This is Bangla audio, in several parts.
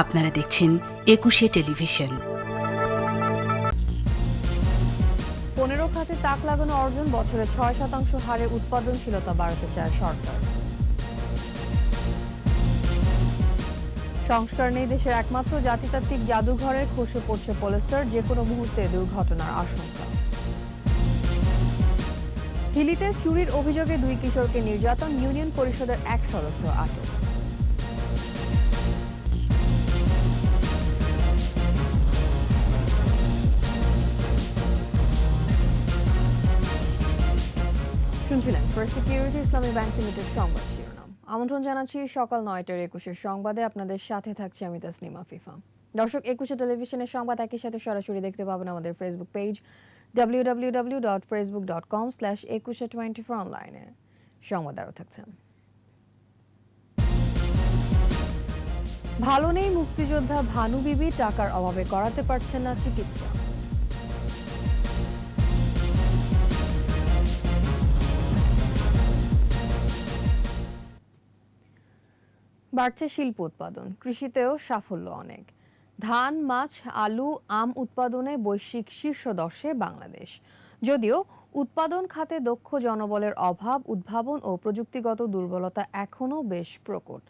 আপনারা দেখছেন একুশে টেলিভিশন। 15 খাতে তাক লাগানো অর্জন, বছরে 6% হারে উৎপাদনশীলতা বাড়াতে চায় সরকার। সংস্কার নেই দেশের একমাত্র জাতিতাত্ত্বিক জাদুঘরের, খসে পড়ছে পলেস্টার, যে কোনো মুহূর্তে দুর্ঘটনার আশঙ্কা। হিলিতে চুরির অভিযোগে 2 কিশোরকে নির্যাতন, ইউনিয়ন পরিষদের 1 সদস্য আটক। শুনছিলেন ফার্স্ট সিকিউরিটি ইসলামী ব্যাংক লিমিটেড সংবাদ শিরোনাম। আমন্ত্রণ জানাচ্ছি সকাল 9টার 21 সংবাদে। আপনাদের সাথে থাকছি আমি তাসনিমা ফিফা। দর্শক, একুশে টেলিভিশনের সংবাদ একই সাথে সরাসরি দেখতে পাবেন আমাদের ফেসবুক পেজ www.facebook.com/ekushe24 অনলাইনে। সংবাদ আরও থাকছেন। ভালো নেই মুক্তিযোদ্ধা ভানু বিবি, টাকার অভাবে করাতে পারছেন না চিকিৎসা। বাড়ছে শিল্প উৎপাদন, কৃষিতেও সাফল্য অনেক। ধান, মাছ, আলু, আম উৎপাদনে বৈশ্বিক শীর্ষ 10-এ বাংলাদেশ। যদিও উৎপাদন খাতে দক্ষ জনবলের অভাব, উদ্ভাবন ও প্রযুক্তিগত দুর্বলতা এখনও বেশ প্রকট।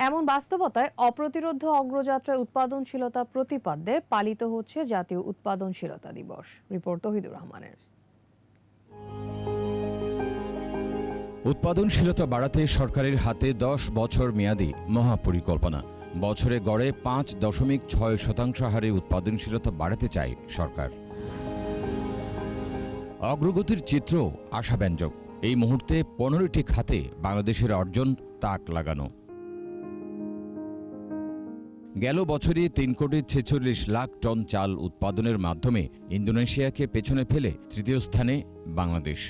এমন বাস্তবতায় অপ্রতিরোধ্য অগ্রযাত্রায় উৎপাদনশীলতা প্রতিপাদ্যে পালিত হচ্ছে জাতীয় উৎপাদনশীলতা দিবস। রিপোর্ট তৌহিদুর রহমানের। উৎপাদনশীলতা বাড়াতে সরকারের হাতে 10 বছর মেয়াদী মহাপরিকল্পনা। বছরে গড়ে 5.6% হারে উৎপাদনশীলতা বাড়াতে চায় সরকার। অগ্রগতির চিত্র আশাব্যঞ্জক। এই মুহূর্তে 15টি খাতে বাংলাদেশের অর্জন তাক লাগানো। গেল বছরে 3,46,00,000 টন চাল উৎপাদনের মাধ্যমে ইন্দোনেশিয়াকে পেছনে ফেলে তৃতীয় স্থানে বাংলাদেশ।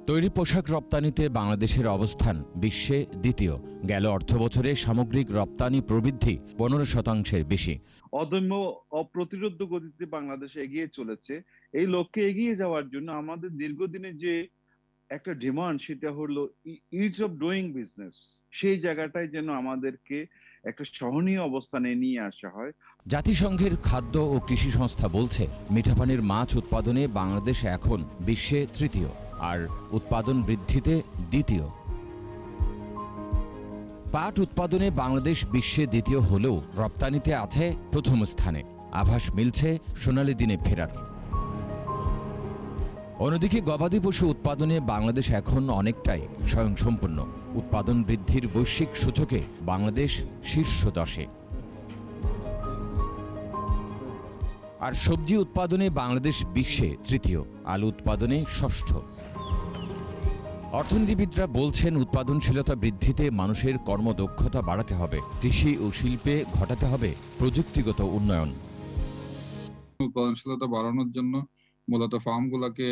তৈরি পোশাক রপ্তানিতে বাংলাদেশের অবস্থান বিশ্বে দ্বিতীয়। গেল অর্থবছরে সামগ্রিক রপ্তানি প্রবৃদ্ধি 15%-এর বেশি। অদম্য অপ্রতিরোধ্য গতিতে বাংলাদেশ এগিয়ে চলেছে। এই লক্ষ্যে এগিয়ে যাওয়ার জন্য আমাদের দীর্ঘদিনের যে একটা ডিমান্ড, সেটা হলো ইজ অফ ডুইং বিজনেস। সেই জায়গাটায় যেন আমাদেরকে একটা সহনীয় অবস্থানে নিয়ে আসা হয়। জাতিসংঘের খাদ্য ও কৃষি সংস্থা বলছে, মিঠাপানির মাছ উৎপাদনে বাংলাদেশ এখন বিশ্বে তৃতীয় আর উৎপাদন বৃদ্ধিতে দ্বিতীয়। পাট উৎপাদনে বাংলাদেশ বিশ্বে দ্বিতীয় হলেও রপ্তানিতে আছে প্রথম স্থানে। আভাস মিলছে সোনালী দিনে ফেরার। অন্যদিকে গবাদি পশু উৎপাদনে বাংলাদেশ এখন অনেকটাই স্বয়ংসম্পূর্ণ। উৎপাদন বৃদ্ধির বৈশ্বিক সূচকে বাংলাদেশ শীর্ষ 10-এ। আর সবজি উৎপাদনে বাংলাদেশ বিশ্বে তৃতীয়, আলু উৎপাদনে ষষ্ঠ। অর্থনীতিবিদরা বলছেন, উৎপাদনশীলতা বৃদ্ধিতে মানুষের কর্মদক্ষতা বাড়াতে হবে, কৃষি ও শিল্পে ঘটাতে হবে প্রযুক্তিগত উন্নয়ন। উৎপাদনশীলতা বাড়ানোর জন্য মূলত ফার্মগুলোকে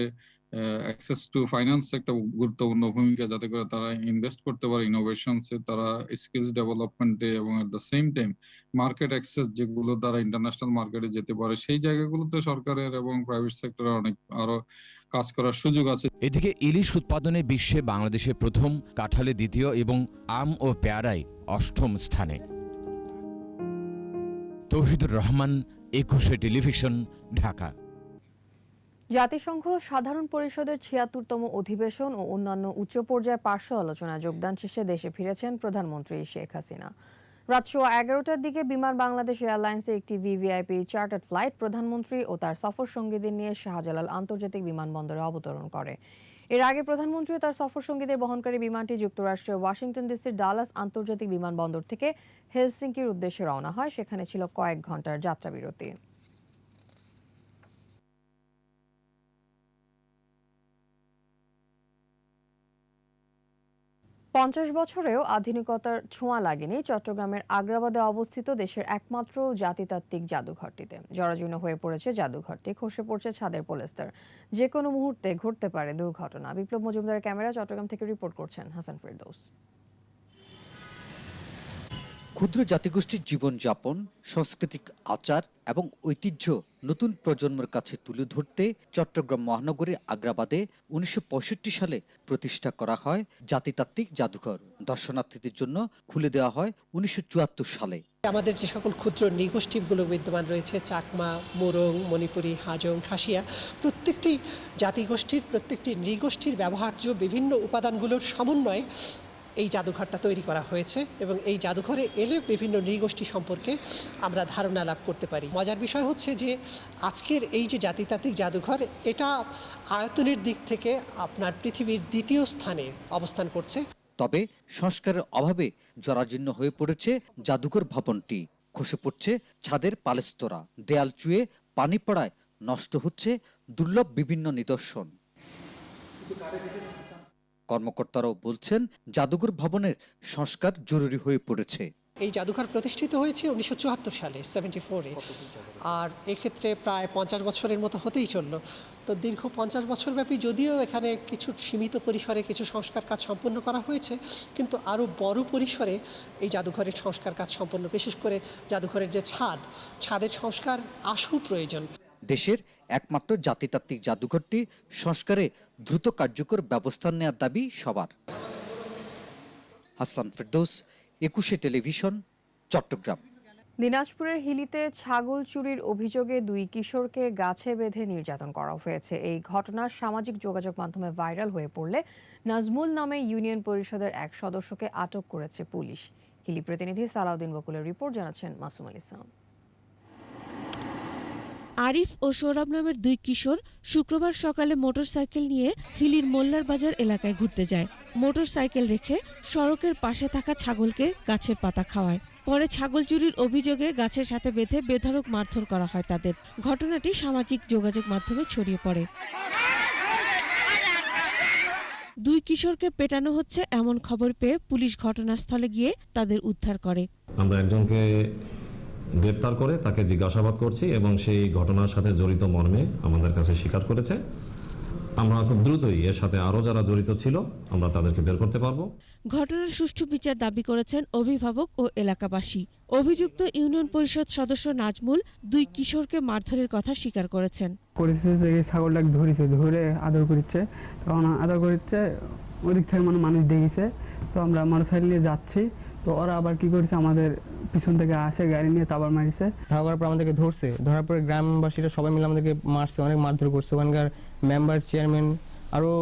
অ্যাক্সেস টু ফাইন্যান্স একটা গুরুত্বপূর্ণ ভূমিকা, যাতে করে তারা ইনভেস্ট করতে পারে ইনোভেশনসে, তারা স্কিলস ডেভেলপমেন্টে, এবং at the same time market access, যেগুলো তারা ইন্টারন্যাশনাল মার্কেটে যেতে পারে, সেই জায়গাগুলোতে সরকারের এবং প্রাইভেট সেক্টরের অনেক আরো কাজ করার সুযোগ আছে। এদিকে ইলিশ উৎপাদনে বিশ্বে বাংলাদেশে প্রথম, কাঁঠালে দ্বিতীয় এবং আম ও পেয়ারায় 8ম স্থানে। তৌহিদুর রহমান, একুশে টেলিভিশন, ঢাকা। জাতিসংঘ সাধারণ পরিষদের 76তম অধিবেশন ও অন্যান্য উচ্চ পর্যায়ের পার্শ্ব আলোচনায় যোগদান শেষে দেশে ফিরেছেন প্রধানমন্ত্রী শেখ হাসিনা। রাত 11:15টার দিকে বিমান বাংলাদেশ এয়ারলাইন্সের একটি ভিভিআইপি চার্টার্ড ফ্লাইট প্রধানমন্ত্রী ও তার সফর সঙ্গীদের নিয়ে শাহজালাল আন্তর্জাতিক বিমানবন্দরে অবতরণ করে। এর আগে প্রধানমন্ত্রী ও তার সফর সঙ্গীদের বহনকারী বিমানটি যুক্তরাষ্ট্রের ওয়াশিংটন ডিসির ডালাস আন্তর্জাতিক বিমানবন্দর থেকে হেলসিঙ্কির উদ্দেশ্যে রওনা হয়। সেখানে ছিল কয়েক ঘন্টার যাত্রাবিরতি। পঞ্চাশ বছরেও আধুনিকতার ছোঁয়া লাগেনি চট্টগ্রামের আগ্রাবাদে অবস্থিত দেশের একমাত্র জাতিতাত্ত্বিক জাদুঘরটিতে। জরাজীর্ণ হয়ে পড়েছে জাদুঘরটি, খসে পড়ছে ছাদের পলেস্তার। যে কোনো মুহূর্তে ঘটতে পারে দুর্ঘটনা। বিপ্লব মজুমদারের ক্যামেরা, চট্টগ্রাম থেকে রিপোর্ট করছেন হাসান ফেরদৌস। ক্ষুদ্র জাতিগোষ্ঠীর জীবনযাপন, সাংস্কৃতিক আচার এবং ঐতিহ্য নতুন প্রজন্মের কাছে তুলে ধরতে চট্টগ্রাম মহানগরীর আগ্রাবাদে 1965 সালে প্রতিষ্ঠা করা হয় জাতিতাত্ত্বিক জাদুঘর। দর্শনার্থীদের জন্য খুলে দেওয়া হয় 1974 সালে। আমাদের যে সকল ক্ষুদ্র নৃগোষ্ঠীগুলো বিদ্যমান রয়েছে, চাকমা, মোরং, মণিপুরী, হাজং, খাসিয়া, প্রত্যেকটি জাতিগোষ্ঠীর, প্রত্যেকটি নৃগোষ্ঠীর ব্যবহার্য বিভিন্ন উপাদানগুলোর সমন্বয়ে এই জাদুঘরটা তৈরি করা হয়েছে এবং এই জাদুঘরে এলে বিভিন্ন নৃগোষ্ঠী সম্পর্কে আমরা ধারণা লাভ করতে পারি। মজার বিষয় হচ্ছে যে আজকের এই যে জাতিতাত্ত্বিক জাদুঘর, এটা আয়তনের দিক থেকে আপনার পৃথিবীর দ্বিতীয় স্থানে অবস্থান করছে। তবে সংস্কারের অভাবে জরাজীর্ণ হয়ে পড়েছে জাদুঘর ভবনটি। খসে পড়ছে ছাদের পালেস্তরা, দেয়াল চুয়ে পানি পড়ায় নষ্ট হচ্ছে দুর্লভ বিভিন্ন নিদর্শন। কর্মকর্তারাও বলছেন জাদুঘর ভবনের সংস্কার জরুরি হয়ে পড়েছে। এই জাদুঘর প্রতিষ্ঠিত হয়েছে 1974 সালে, 74-এ, আর এক্ষেত্রে প্রায় 50 বছরের মতো হতেই চলল। তো দীর্ঘ 50 বছরব্যাপী যদিও এখানে কিছু সীমিত পরিসরে কিছু সংস্কার কাজ সম্পন্ন করা হয়েছে, কিন্তু আরও বড় পরিসরে এই জাদুঘরের সংস্কার কাজ সম্পন্ন, বিশেষ করে জাদুঘরের যে ছাদের সংস্কার আশু প্রয়োজন। দেশের একমাত্র জাতিতাত্ত্বিক জাদুঘরটি সংস্কারে দ্রুত কার্যকর ব্যবস্থা নেওয়ার দাবি সবার। হাসান ফেরদৌস, 21 টেলিভিশন, চট্টগ্রাম। দিনাজপুরের হিলিতে ছাগল চুরির অভিযোগে 2 কিশোরকে গাছে বেঁধে নির্যাতন করা হয়েছে। এই ঘটনা সামাজিক যোগাযোগ মাধ্যমে ভাইরাল হয়ে পড়লে নাজমুল নামে ইউনিয়ন পরিষদের এক সদস্যকে আটক করেছে পুলিশ। হিলি প্রতিনিধি সালাউদ্দিন বকুলের রিপোর্ট, জানাচ্ছেন মাসুম আল ইসলাম। আরিফ ও সৌরভ নামের 2 কিশোর শুক্রবার সকালে মোটরসাইকেল নিয়ে হিলির মোল্লার বাজার এলাকায় ঘুরতে যায়। মোটরসাইকেল রেখে সড়কের পাশে থাকা ছাগলকে গাছের পাতা খাওয়ায়। পরে ছাগল চুরির অভিযোগে গাছের সাথে বেঁধে বেধড়ক মারধর করা হয় তাদের। ঘটনাটি সামাজিক যোগাযোগ মাধ্যমে ছড়িয়ে পড়ে। 2 কিশোরকে পেটানো হচ্ছে এমন খবর পেয়ে পুলিশ ঘটনাস্থলে গিয়ে তাদের উদ্ধার করে। আমরা একজনকে গ্রেপ্তার করে তাকে জিজ্ঞাসাবাদ করছি এবং সেই ঘটনার সাথে জড়িত মর্মে আমাদের কাছে স্বীকার করেছে। আমরা খুব দ্রুতই এর সাথে আরও যারা জড়িত ছিল আমরা তাদেরকে বের করতে পারবো। ঘটনার সুষ্ঠু বিচার দাবি করেছেন অভিভাবক ও এলাকাবাসী। অভিযুক্ত ইউনিয়ন পরিষদ সদস্য নাজমুল 2 কিশোরকে মারধরের কথা স্বীকার করেছেন। ছাগলটাকে ধরে আদর করছে, তখন আদর করছে ওদিক থেকে মানুষ দেখেছে। তো আমরা মোটরসাইকেল নিয়ে যাচ্ছি, তো ওরা আবার কি করেছে, আমাদের পিছন থেকে আসে গাড়ি নিয়ে তারপর মারিছে। ধরার পর আমাদেরকে ধরছে, ধরার পরে গ্রামবাসীরা সবাই মিলে আমাদেরকে মারছে, অনেক মারধর করছে। ওখানকার মেম্বার, চেয়ারম্যান আরো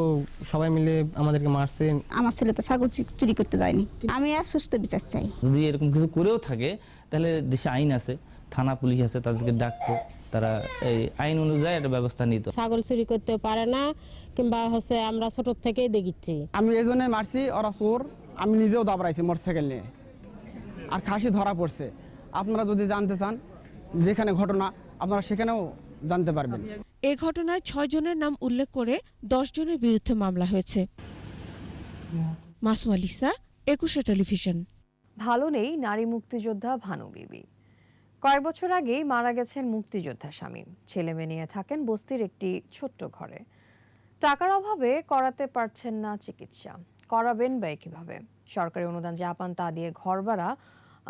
সবাই মিলে আমাদেরকে মারছে। আমার ছেলে তো ছাগল চুরি করতে যায়নি। আমি আর সুস্থ বিচার চাই। যদি এরকম কিছু করেও থাকে তাহলে দেশে আইন আছে, থানা পুলিশ আছে, তাদেরকে ডাকতো, তারা এই আইন অনুযায়ী একটা ব্যবস্থা নিত। ছাগল চুরি করতে পারে না, কিংবা হচ্ছে আমরা ছোট থেকেই দেখিচ্ছি। আমি এই জন্য মারছি, ওরা চোর। আমি নিজেও দাবড়াইছি মোটরসাইকেল নিয়ে, আর খাসি ধরা পড়ছে। আপনারা যদি জানতে চান যেখানে ঘটনা, আপনারা সেখানেও জানতে পারবেন। এই ঘটনায় 6 জনের নাম উল্লেখ করে 10 জনের বিরুদ্ধে মামলা হয়েছে। মাসুম আল ইসলাম, 21 টেলিভিশন। ভালো নেই নারী মুক্তিযোদ্ধা ভানু বিবি। কয়েক বছর আগেই মারা গেছেন মুক্তিযোদ্ধা স্বামী। ছেলে মেয়ে নিয়ে থাকেন বস্তির একটি ছোট্ট ঘরে। টাকার অভাবে করাতে পারছেন না চিকিৎসা। করাবেন বা কিভাবে? সরকারি অনুদান যা পান তা দিয়ে ঘর ভাড়া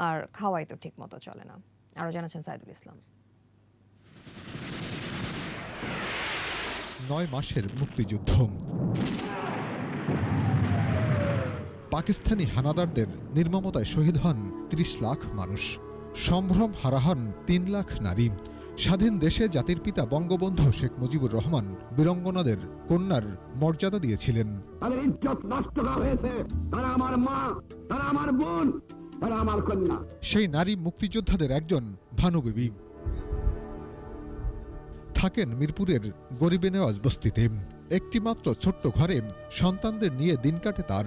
আর খাওয়াই তো ঠিক মতো চলে না। আরো জানাচ্ছেন সাইদুল ইসলাম। 9 মাসের মুক্তিযুদ্ধ। পাকিস্তানি হানাদারদের নির্মমতায় শহীদ হন 30 লাখ মানুষ। সম্ভ্রম হারা হন 3 লাখ নারী। স্বাধীন দেশে জাতির পিতা বঙ্গবন্ধু শেখ মুজিবুর রহমান বীরাঙ্গনাদের কন্যার মর্যাদা দিয়েছিলেন। তাদের ইজ্জত নষ্ট হয়েছে, তারা আমার মা, তারা আমার বোন, তারা আমার কন্যা। সেই নারী মুক্তিযোদ্ধাদের একজন ভানু বিবি। থাকেন মিরপুরের গরিবে নেওয়াজ বস্তিতে। একটি মাত্র ছোট্ট ঘরে সন্তানদের নিয়ে দিন কাটে তার।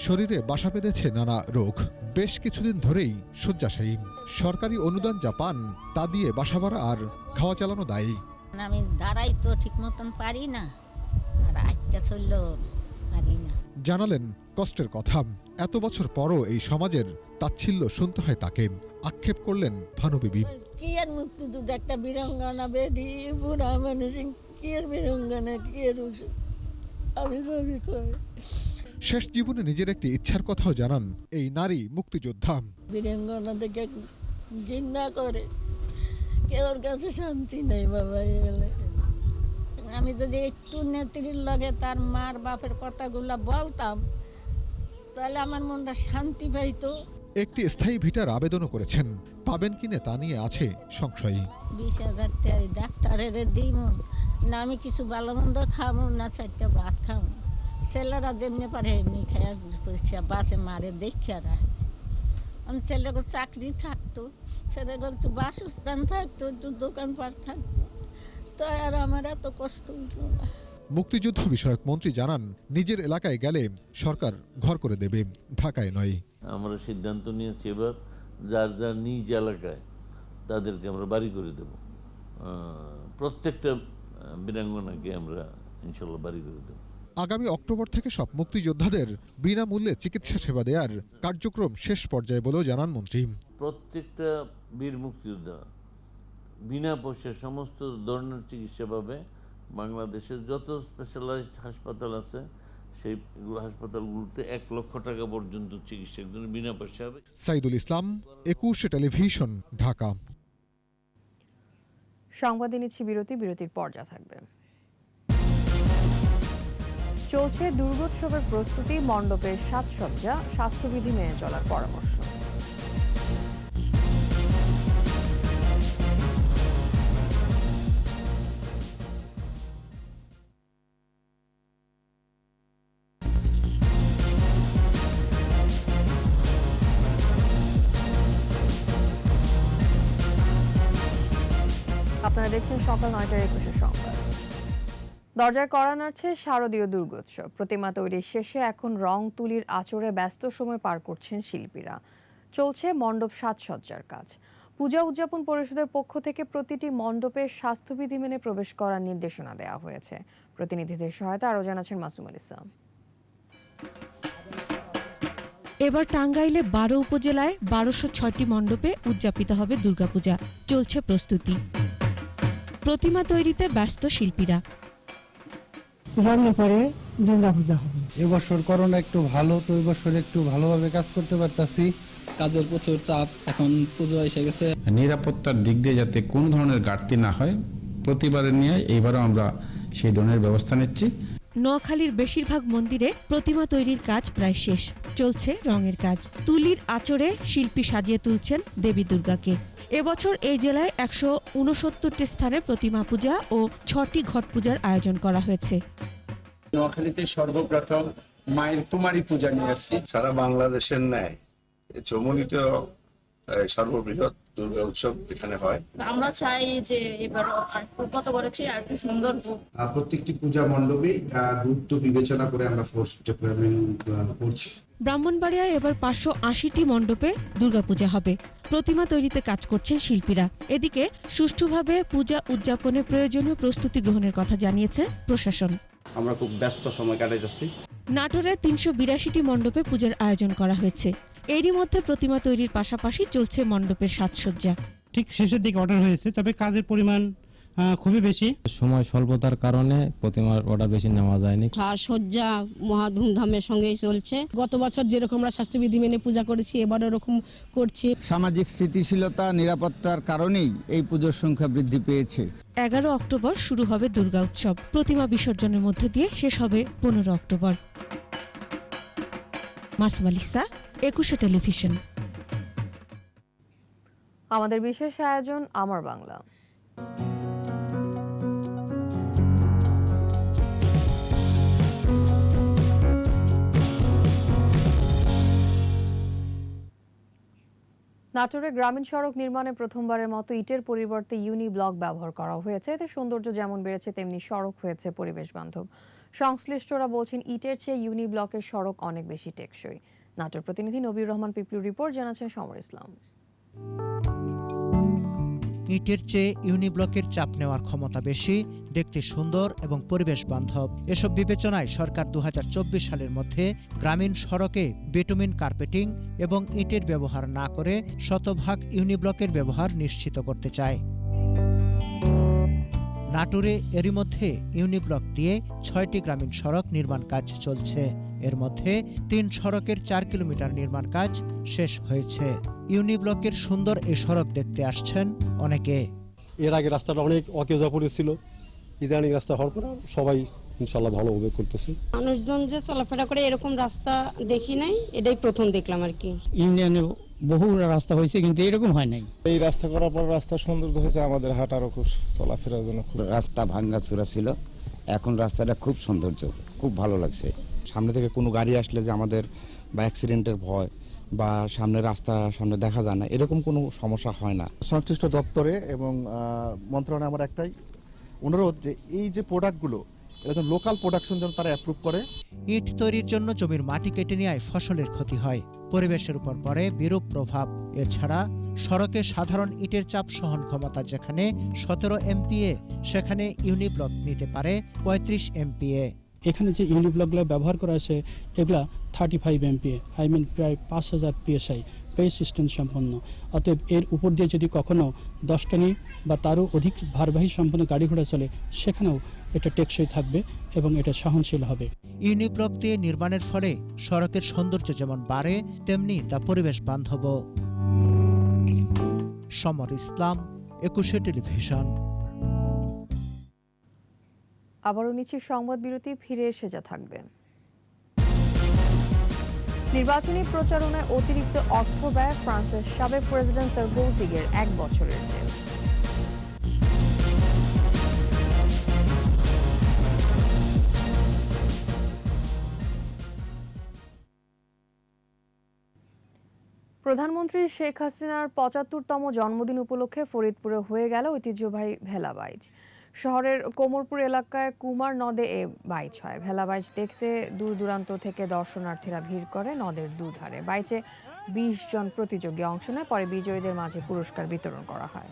শরীরে বাসা বেঁধেছে নানা রোগ। বেশ কিছুদিন ধরেই শয্যাশায়ী। সরকারি অনুদান যা পান তা দিয়ে বাসা ভাড়া আর খাওয়া চালানো দায়ী। আমি দাঁড়াই তো ঠিক মতন পারি না, আর আচ্ছা চললেও পারি না। জানালেন কষ্টের কথা। এত বছর পরও এই সমাজের তাচ্ছিল্য শুনতে হয় তাকে। আক্ষেপ করলেন ভানু বিবি। কি আর মুক্তিযুদ্ধ, একটা বীরাঙ্গনা বেডি, বুড়া মানুষ, কি আর বীরাঙ্গনা, কি আর আমি সবই করি। শেষ জীবনে নিজের একটি ইচ্ছার কথাও জানান এই নারী মুক্তিযোদ্ধা। বীরাঙ্গনা দেখে ঘৃণা করে, কেউর কাছে শান্তি নেই বাবা। আমি যদি একটু নেত্রীর লগে তার মার বাপের কথাগুলো বলতাম তাহলে আমার মনটা শান্তি পাইতো। একটি স্থায়ী ভিটার আবেদনও করেছেন, পাবেন কিনা তা নিয়ে আছে সংশয়। 20,000 টাকা ডাক্তারের দিই না, আমি কিছু ভালো মন্দ খাবো না, 4টা ভাত খাবো। ছেলেরা যেমনি পারে এমনি খেয়ে বাসে মারে দেখে রাখে। আমি ছেলেকে চাকরি থাকতো, ছেলেকে একটু বাসস্থান থাকতো, একটু দোকানপাট থাকতো, তো আর আমার এত কষ্ট হতো না। মুক্তিযুদ্ধ বিষয়ক মন্ত্রী জানান, নিজের এলাকায় গেলে সরকার ঘর করে দেবে, ঢাকায় নয়। আমরা সিদ্ধান্ত নিয়েছি এবার যার যার নিজ এলাকায় তাদেরকে আমরা বাড়ি করে দেব। প্রত্যেকটা বীরাঙ্গনাকে আমরা ইনশাল্লাহ বাড়ি করে দেব। আগামী অক্টোবর থেকে সব মুক্তিযোদ্ধাদের বিনামূল্যে চিকিৎসা সেবা দেওয়ার কার্যক্রম শেষ পর্যায়ে বলেও জানান মন্ত্রী। প্রত্যেকটা বীর মুক্তিযোদ্ধা বিনা পয়সায় সমস্ত ধরনের চিকিৎসা পাবে। বাংলাদেশের যত স্পেশালাইজড হাসপাতাল আছে সেই হাসপাতালগুলোতে 1 লক্ষ টাকা পর্যন্ত চিকিৎসার জন্য বিনা পয়সা হবে। সাইদুল ইসলাম, 21 টেলিভিশন, ঢাকা। সংবাদে নিচ্ছি বিরতির পর যা থাকবে। চলছে দুর্গোৎসবের প্রস্তুতি, মণ্ডপের সাজসজ্জা, স্বাস্থ্যবিধি মেনে চলার পরামর্শ। আপনারা দেখছেন সকাল 9টার 21 সংবাদ। দরজায় কড়া নাড়ছে শারদীয় দুর্গোৎসব। প্রতিমা তৈরির শেষে এখন রং তুলির আঁচড়ে ব্যস্ত সময় পার করছেন শিল্পীরা। চলছে মণ্ডপ সাজসজ্জার কাজ। পূজা উদযাপন পরিষদের পক্ষ থেকে প্রতিটি মণ্ডপে স্বাস্থ্যবিধি মেনে প্রবেশ করার নির্দেশনা দেওয়া হয়েছে। প্রতিনিধিদের সহায়তা আরও জানাচ্ছেন মাসুমুল ইসলাম। এবার টাঙ্গাইলে 12 উপজেলায় 1206টি মণ্ডপে উদযাপিত হবে দুর্গাপূজা। চলছে প্রস্তুতি। প্রতিমা তৈরিতে ব্যস্ত শিল্পীরা। রঙের পরে দুর্গাপূজা হবে। এবছর করোনা একটু ভালো, তো এবছর একটু ভালোভাবে কাজ করতে পারতাছি। কাজের প্রচুর চাপ, এখন পুজো এসে গেছে। নিরাপত্তার দিক দিয়ে যাতে কোন ধরনের ঘাটতি না হয় প্রতিবারের নিয়ে এইবারও আমরা সেই ধরনের ব্যবস্থা নিচ্ছি। নোয়াখালীর বেশিরভাগ মন্দিরে প্রতিমা তৈরির কাজ প্রায় শেষ। চলছে রঙের কাজ। তুলির আঁচড়ে শিল্পী সাজিয়ে তুলছেন দেবী দুর্গাকে। এবছর এই জেলায় 169টি স্থানে প্রতিমা পূজা ও 6টি ঘট পূজার আয়োজন করা হয়েছে। নোয়াখালীতে সর্বপ্রথম মায়ের কুমারী পূজা নিয়ে আসছি। সারা বাংলাদেশের ন্যায় চৌমুহনীতে সর্ববৃহৎ দুর্গা উৎসব এখানে হয়। আমরা চাই যে এবার গত বছর আর একটু সুন্দর হোক। প্রত্যেকটি পূজা মণ্ডপে গুরুত্ব বিবেচনা করে আমরা ফোর্স ডিপ্লয়মেন্ট করছি। ব্রাহ্মণবাড়িয়ায় এবার 580টি মণ্ডপে দুর্গাপূজা হবে। প্রতিমা তৈরিতে কাজ করছেন শিল্পীরা। এদিকে সুষ্ঠুভাবে পূজা উদযাপনে প্রয়োজনীয় প্রস্তুতি গ্রহণের কথা জানিয়েছে প্রশাসন। আমরা খুব ব্যস্ত সময় কাটাইতেছি। নাটোরে 382টি মণ্ডপে পূজার আয়োজন করা হয়েছে। এরই মধ্যে প্রতিমা তৈরির পাশাপাশি চলছে মণ্ডপের সাজসজ্জা। ঠিক শেষের দিকে অর্ডার হয়েছে, তবে কাজের পরিমাণ খুবই বেশি। সময় স্বল্পতার কারণে প্রতিমার অর্ডার বেশি নেওয়া যায়নি। সাজসজ্জা মহা ধুমধামের সঙ্গেই চলছে। গত বছর যেরকম আমরা স্বাস্থ্যবিধি মেনে পূজা করেছি, এবারও এরকম করছি। সামাজিক স্থিতিশীলতা, নিরাপত্তার কারণেই এই পুজোর সংখ্যা বৃদ্ধি পেয়েছে। 11 অক্টোবর শুরু হবে দুর্গা উৎসব। প্রতিমা বিসর্জনের মধ্য দিয়ে শেষ হবে 15 অক্টোবর। মাসুমুল ইসলাম, 21 টেলিভিশন। আমাদের বিশেষ আয়োজন আমার বাংলা। নাটোরে গ্রামীণ সড়ক নির্মাণে প্রথমবারের মতো ইটের পরিবর্তে ইউনি ব্লক ব্যবহার করা হয়েছে। এতে সৌন্দর্য যেমন বেড়েছে, তেমনি সড়ক হয়েছে পরিবেশ বান্ধব। সংশ্লিষ্টরা বলছেন, ইটের চেয়ে ইউনি ব্লকের সড়ক অনেক বেশি টেকসই। নাটোর প্রতিনিধি নবীর রহমান পিপলুর রিপোর্ট, জানাচ্ছেন সমর ইসলাম। ইটের চেয়ে ইউনিব্লকের চাপ নেওয়ার ক্ষমতা বেশি, দেখতে সুন্দর এবং পরিবেশ বান্ধব। এসব বিবেচনায় সরকার 2024 সালের মধ্যে গ্রামীণ সড়কে বিটুমিন কার্পেটিং এবং ইটের ব্যবহার না করে শতভাগ ইউনিব্লকের ব্যবহার নিশ্চিত করতে চায়। নাটোরে এরই মধ্যে ইউনিব্লক দিয়ে 6টি গ্রামীণ সড়ক নির্মাণ কাজ চলছে। এর মধ্যে 3 সড়কের 4 কিলোমিটার নির্মাণ কাজ শেষ হয়েছে। ইউনিব্লকের সুন্দর এই সড়ক দেখতে আসছেন অনেকে। এর আগে রাস্তাটা অনেক অকেজা ছিল, ইদানিং রাস্তা হওয়ার পর সবাই ইনশাল্লাহ ভালোভাবে করতেছে। মানুষজন যে চলাফেরা করে এরকম রাস্তা দেখি নাই, এটাই প্রথম দেখলাম আর কি। ইউনিয়নে বহু রাস্তা হয়েছে কিন্তু এরকম হয় নাই। এই রাস্তা করার পর রাস্তা সৌন্দর্য হয়েছে, আমাদের হাঁটারও খুব চলাফেরার জন্য। রাস্তা ভাঙ্গাচোরা ছিল, এখন রাস্তাটা খুব সৌন্দর্য, খুব ভালো লাগছে। সামনে থেকে কোনো গাড়ি আসলে যে আমাদের বা অ্যাক্সিডেন্টের ভয় বা সামনে রাস্তা সামনে দেখা যায় না, এরকম কোনো সমস্যা হয় না। সংশ্লিষ্ট দপ্তরে এবং মন্ত্রণালয়ে আমার একটাই অনুরোধ যে এই যে প্রোডাক্টগুলো এরকম লোকাল প্রোডাকশন যেন তারা অ্যাপ্রুভ করে। ইট তৈরির জন্য জমির মাটি কেটে নেওয়ায় ফসলের ক্ষতি হয়, পরিবেশের উপর পড়ে বিরূপ প্রভাব। এছাড়া সড়কে সাধারণ ইটের চাপ সহন ক্ষমতা যেখানে 17 MPa, সেখানে ইউনিব্লক নিতে পারে 35 MPa। এখানে যে ইউনিব্লকগুলো ব্যবহার করা হয়েছে এগুলা 35 MPa, প্রায় 5000 PSI পেজ সিস্টেম সম্পন্ন। অতএব এর উপর দিয়ে যদি কখনো 10 টনি বা তারও অধিক ভারবাহী সম্পন্ন গাড়ি ঘোড়া চলে, সেখানেও এটা টেকসই থাকবে এবং এটা সহনশীল হবে। ইউনিব্লক দিয়ে নির্মাণের ফলে সড়কের সৌন্দর্য যেমন বাড়ে, তেমনি তা পরিবেশ বান্ধব। সমর ইসলাম, 21 টেলিভিশন। আবারও নিচ্ছি সংবাদ বিরতি, ফিরে এসে যা থাকবেন। নির্বাচনী প্রচারণায় অতিরিক্ত অর্থ ব্যয়, ফ্রান্সের সাবেক প্রেসিডেন্ট সারকোজির 1 বছরের জেল। প্রধানমন্ত্রী শেখ হাসিনার 75তম জন্মদিন উপলক্ষে ফরিদপুরে হয়ে গেল ঐতিহ্যবাহী ভেলাবাইজ। শহরের কোমরপুর এলাকায় কুমার নদে এ বাইচ হয়। ভেলাবাইচ দেখতে দূর দূরান্ত থেকে দর্শনার্থীরা ভিড় করে নদের দুধারে। বাইচে 20 জন প্রতিযোগী অংশ নেয়, পরে বিজয়ীদের মাঝে পুরস্কার বিতরণ করা হয়।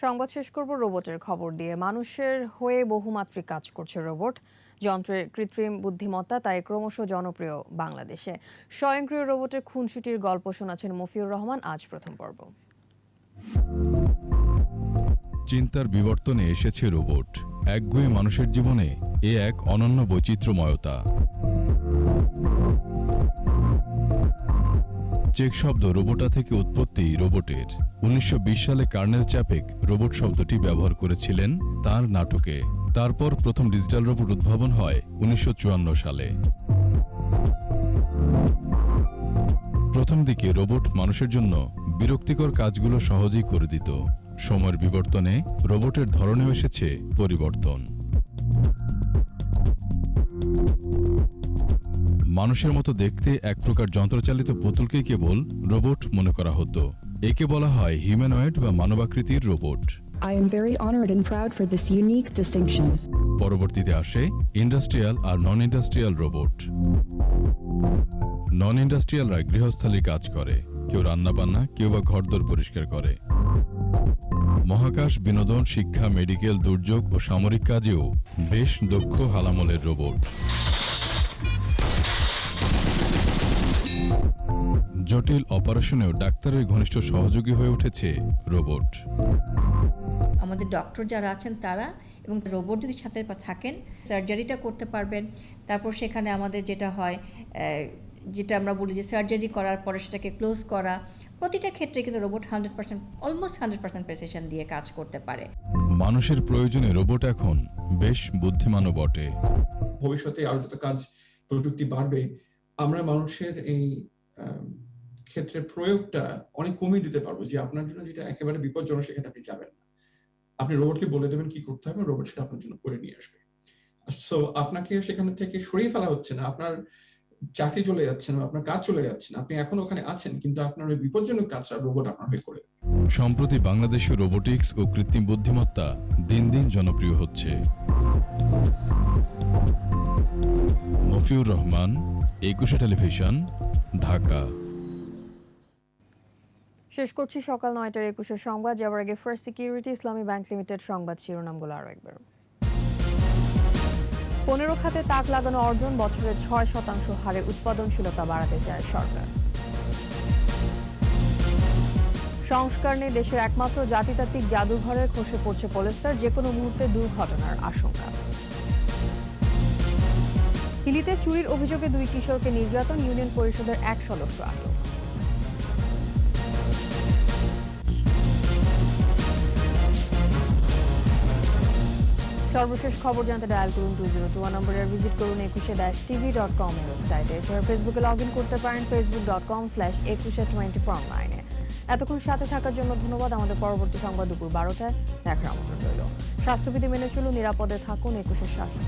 সংবাদ শেষ করব রোবটের খবর দিয়ে। মানুষের হয়ে বহুমাত্রিক কাজ করছে রোবট। যন্ত্রের কৃত্রিম বুদ্ধিমত্তা তাই ক্রমশ জনপ্রিয় বাংলাদেশে। স্বয়ংক্রিয় রোবটের খুনসুটির গল্প শোনাচ্ছেন মফিউর রহমান। আজ প্রথম পর্ব। চিন্তার বিবর্তনে এসেছে রোবট। একগুঁয়ে মানুষের জীবনে এ এক অনন্য বৈচিত্র্যময়তা। চেক শব্দ রোবোটা থেকে উৎপত্তি রোবটের। 1920 সালে কার্নেল চ্যাপেক রোবট শব্দটি ব্যবহার করেছিলেন তার নাটকে। তারপর প্রথম ডিজিটাল রোবট উদ্ভাবন হয় 1954 সালে। প্রথম দিকে রোবট মানুষের জন্য বিরক্তিকর কাজগুলো সহজেই করে দিত। সময়ের বিবর্তনে রোবটের ধরনেও এসেছে পরিবর্তন। মানুষের মতো দেখতে এক প্রকার যন্ত্রচালিত পুতুলকে কেবল রোবট মনে করা হতো। একে বলা হয় হিউম্যানয়েড বা মানবাকৃতির robot. I am very honored and proud for this unique distinction. পরবর্তীতে আসে ইন্ডাস্ট্রিয়াল আর নন ইন্ডাস্ট্রিয়াল রোবট। নন ইন্ডাস্ট্রিয়ালরা গৃহস্থালী কাজ করে, কেউ রান্নাবান্না, কেউ বা ঘরদোর পরিষ্কার করে। মহাকাশ, বিনোদন, শিক্ষা, মেডিকেল, দুর্যোগ ও সামরিক কাজেও বেশ দক্ষ হালামলের রোবট। জটিল অপারেশনেও ডাক্তারের ঘনিষ্ঠ সহযোগী হয়ে উঠেছে রোবট। আমাদের ডক্টর যারা আছেন তারা এবং রোবট যদি সাথে থাকেন, সার্জারিটা করতে পারবেন। তারপর সেখানে আমাদের যেটা হয়, যেটা আমরা বলি যে সার্জারি করার পরে সেটাকে ক্লোজ করা, প্রতিটা ক্ষেত্রে কিন্তু রোবট 100%, অলমোস্ট 100% প্রেসিশন দিয়ে কাজ করতে পারে। মানুষের প্রয়োজনে রোবট এখন বেশ বুদ্ধিমানও বটে। ভবিষ্যতে আরো যত কাজ প্রযুক্তি বাড়বে, আমরা মানুষের এই ক্ষেত্রে প্রয়োগটা অনেক কমিয়ে দিতে পারবো। যে আপনার জন্য যেটা একেবারে বিপজ্জনক সেখানে আপনি যাবেন না, আপনি রোবটকে বলে দেবেন কি করতে হবে, রোবট সেটা আপনার জন্য করে নিয়ে আসবে। সো আপনাকে সেখান থেকে সরিয়ে ফেলা হচ্ছে না, আপনার চাকরি চলে যাচ্ছে না, আপনার কাজ চলে যাচ্ছে না, আপনি এখন ওখানে আছেন, কিন্তু আপনার ওই বিপজ্জনক কাজটা রোবট আপনার হয়ে করে। সম্প্রতি বাংলাদেশে রোবোটিক্স ও কৃত্রিম বুদ্ধিমত্তা দিন দিন জনপ্রিয় হচ্ছে। মফিউর রহমান, 21 টেলিভিশন, ঢাকা। শেষ করছি সকাল 9টার 21 সংবাদ। যাওয়ার আগে ফার্স্ট সিকিউরিটি ইসলামী ব্যাংক লিমিটেড সংবাদ শিরোনামগুলো আরও একবার। 15 খাতে তাক লাগানো অর্জন, বছরে 6% হারে উৎপাদনশীলতা বাড়াতে চায় সরকার। সংস্কার নিয়ে দেশের একমাত্র জাতিতাত্ত্বিক জাদুঘরে খসে পড়ছে পলেস্টার, যে কোনো মুহূর্তে দুর্ঘটনার আশঙ্কা। হিলিতে চুরির অভিযোগে 2 কিশোরকে নির্যাতন, ইউনিয়ন পরিষদের 1 সদস্য আটক। সর্বশেষ খবর জানতে ডায়াল করুন 2021 নম্বরে, ভিজিট করুন 21-tv.com এর ওয়েবসাইটে। এছাড়া ফেসবুকে লগ ইন করতে পারেন facebook.com/2124 অনলাইনে। এতক্ষণ সাথে থাকার জন্য ধন্যবাদ। আমাদের পরবর্তী সংবাদ দুপুর 12টায় দেখার আমন্ত্রণ রইল। স্বাস্থ্যবিধি মেনে চলুন, নিরাপদে থাকুন, 21-এর সাথে।